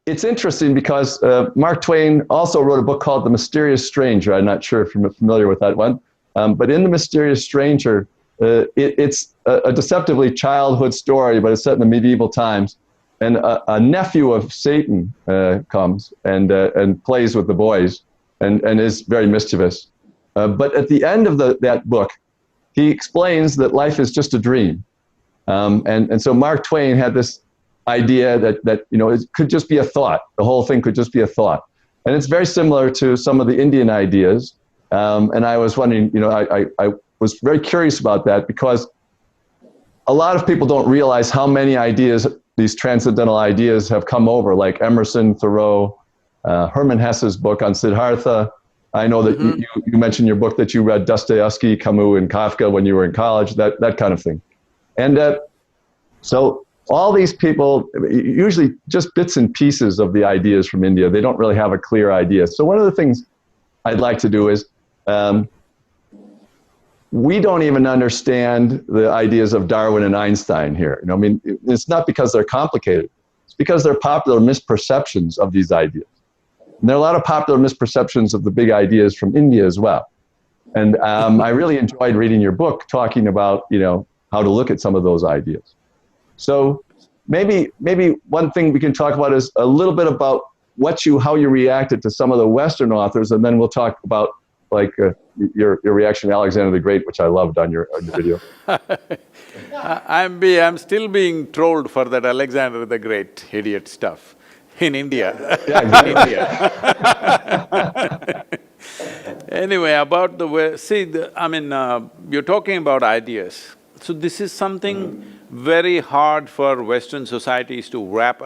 it's interesting because Mark Twain also wrote a book called The Mysterious Stranger. I'm not sure if you're familiar with that one. But in The Mysterious Stranger, it's a deceptively childhood story, but it's set in the medieval times. And a nephew of Satan comes and plays with the boys and is very mischievous. But at the end of that book, he explains that life is just a dream. And so Mark Twain had this idea that it could just be a thought. The whole thing could just be a thought. And it's very similar to some of the Indian ideas. And I was wondering, I was very curious about that because a lot of people don't realize how many ideas, these transcendental ideas, have come over, like Emerson, Thoreau, Hermann Hesse's book on Siddhartha. I know that you mentioned in your book that you read Dostoevsky, Camus, and Kafka when you were in college, that kind of thing. And so all these people, usually just bits and pieces of the ideas from India, they don't really have a clear idea. So one of the things I'd like to do is, we don't even understand the ideas of Darwin and Einstein here. It's not because they're complicated. It's because they're popular misperceptions of these ideas. And there are a lot of popular misperceptions of the big ideas from India as well. And I really enjoyed reading your book, talking about, how to look at some of those ideas. So maybe one thing we can talk about is a little bit about how you reacted to some of the Western authors, and then we'll talk about your reaction to Alexander the Great, which I loved on your video. I'm still being trolled for that Alexander the Great idiot stuff in India. Yeah, exactly. In India. Anyway, about the way… See, you're talking about ideas. So this is something very hard for Western societies to wrap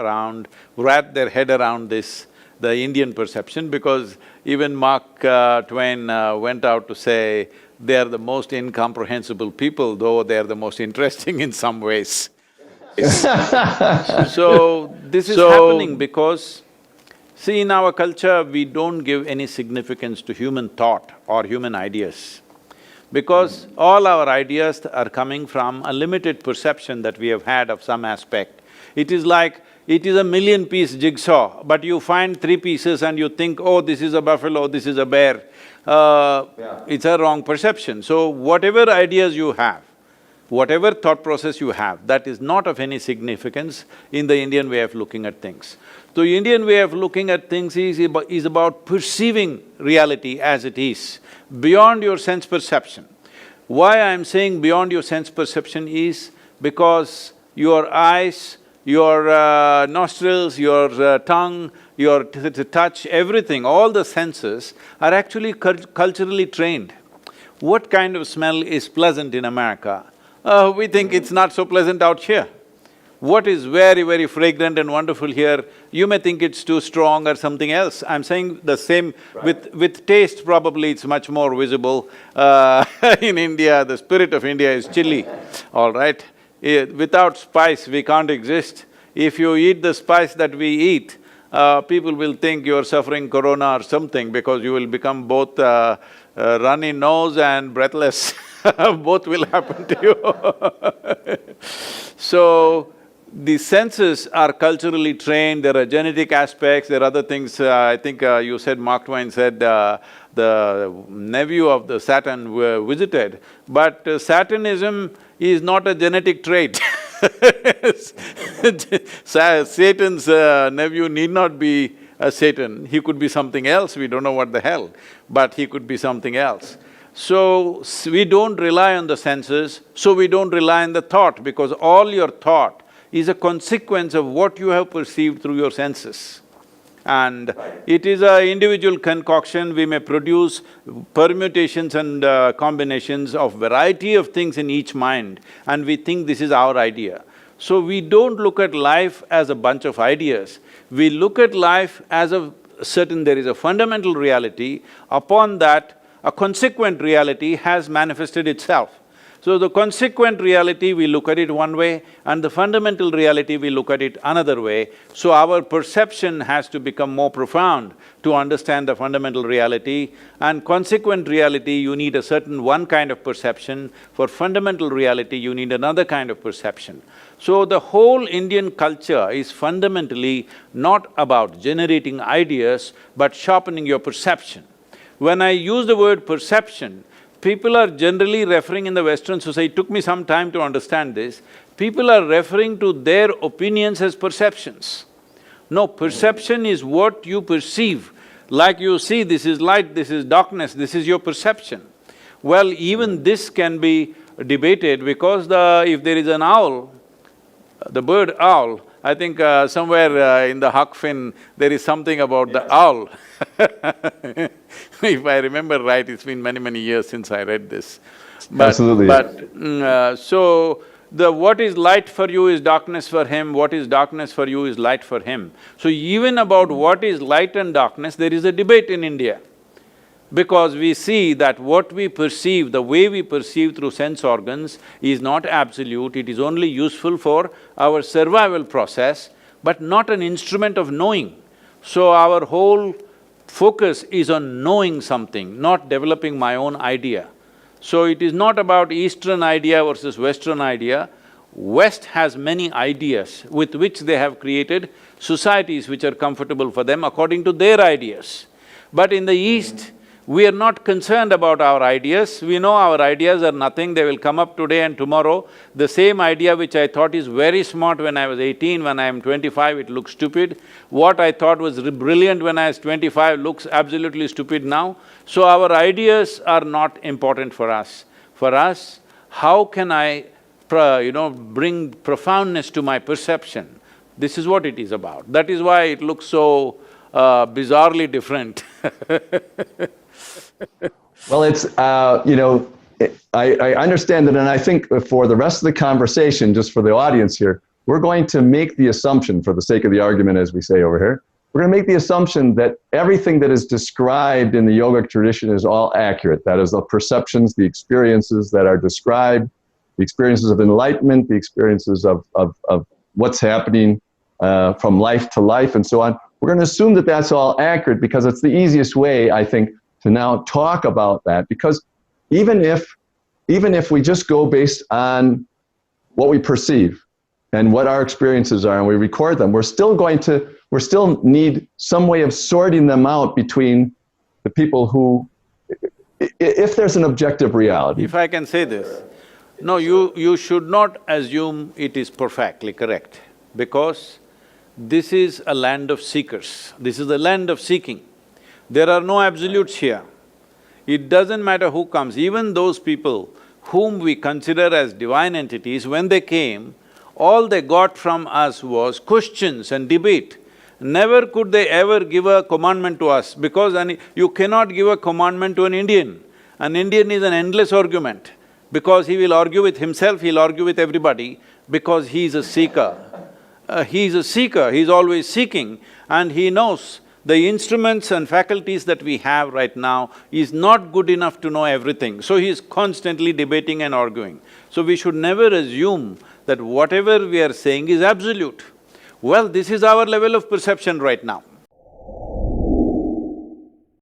their head around this, the Indian perception, because even Mark Twain went out to say they are the most incomprehensible people, though they are the most interesting in some ways. So this is happening because, see, in our culture, we don't give any significance to human thought or human ideas, because all our ideas are coming from a limited perception that we have had of some aspect. It is like, it is a million-piece jigsaw, but you find 3 pieces and you think, oh, this is a buffalo, this is a bear. It's a wrong perception. So whatever ideas you have, whatever thought process you have, that is not of any significance in the Indian way of looking at things. The Indian way of looking at things is about perceiving reality as it is, beyond your sense perception. Why I'm saying beyond your sense perception is because your eyes, your nostrils, your tongue, your touch, everything, all the senses are actually culturally trained. What kind of smell is pleasant in America? We think it's not so pleasant out here. What is very, very fragrant and wonderful here, you may think it's too strong or something else. I'm saying the same… Right. With taste, probably it's much more visible. In India, the spirit of India is chili, all right? Without spice, we can't exist. If you eat the spice that we eat, people will think you're suffering corona or something, because you will become both runny nose and breathless. Both will happen to you. So, the senses are culturally trained, there are genetic aspects, there are other things. I think you said, Mark Twain said, the nephew of the Saturn visited, but Saturnism is not a genetic trait. Satan's nephew need not be a Satan, he could be something else, we don't know what the hell, but he could be something else. So, we don't rely on the senses, so we don't rely on the thought, because all your thought is a consequence of what you have perceived through your senses. And it is an individual concoction, we may produce permutations and combinations of variety of things in each mind, and we think this is our idea. So we don't look at life as a bunch of ideas, we look at life as there is a fundamental reality, upon that a consequent reality has manifested itself. So the consequent reality, we look at it one way, and the fundamental reality, we look at it another way. So our perception has to become more profound to understand the fundamental reality, and consequent reality, you need a certain one kind of perception. For fundamental reality, you need another kind of perception. So the whole Indian culture is fundamentally not about generating ideas, but sharpening your perception. When I use the word perception, people are generally referring in the Western society, it took me some time to understand this, people are referring to their opinions as perceptions. No, perception is what you perceive. Like you see, this is light, this is darkness, this is your perception. Well, even this can be debated because if there is an owl, the bird owl, I think somewhere in the Huck Finn there is something about the owl. If I remember right, it's been many, many years since I read this. Absolutely. So, what is light for you is darkness for him, what is darkness for you is light for him. So even about what is light and darkness, there is a debate in India. Because we see that what we perceive, the way we perceive through sense organs is not absolute, it is only useful for our survival process, but not an instrument of knowing. So our whole focus is on knowing something, not developing my own idea. So it is not about Eastern idea versus Western idea. West has many ideas with which they have created societies which are comfortable for them according to their ideas. But in the East, we are not concerned about our ideas, we know our ideas are nothing, they will come up today and tomorrow. The same idea which I thought is very smart when I was 18, when I am 25, it looks stupid. What I thought was brilliant when I was 25 looks absolutely stupid now. So our ideas are not important for us. For us, how can I bring profoundness to my perception? This is what it is about. That is why it looks so bizarrely different. Well, it's, I understand it, and I think for the rest of the conversation, just for the audience here, we're going to make the assumption, for the sake of the argument, as we say over here, we're going to make the assumption that everything that is described in the yogic tradition is all accurate. That is, the perceptions, the experiences that are described, the experiences of enlightenment, the experiences of what's happening from life to life and so on. We're going to assume that that's all accurate because it's the easiest way, I think, to now talk about that, because even if we just go based on what we perceive and what our experiences are and we record them, we're still need some way of sorting them out between the people who, if there's an objective reality. If I can say this, no, you should not assume it is perfectly correct, because this is a land of seekers, this is a land of seeking. There are no absolutes here. It doesn't matter who comes, even those people whom we consider as divine entities, when they came, all they got from us was questions and debate. Never could they ever give a commandment to us, because you cannot give a commandment to an Indian. An Indian is an endless argument, because he will argue with himself, he'll argue with everybody, because he is a seeker. He is a seeker, he is always seeking, and he knows the instruments and faculties that we have right now is not good enough to know everything. So he is constantly debating and arguing. So we should never assume that whatever we are saying is absolute. Well, this is our level of perception right now.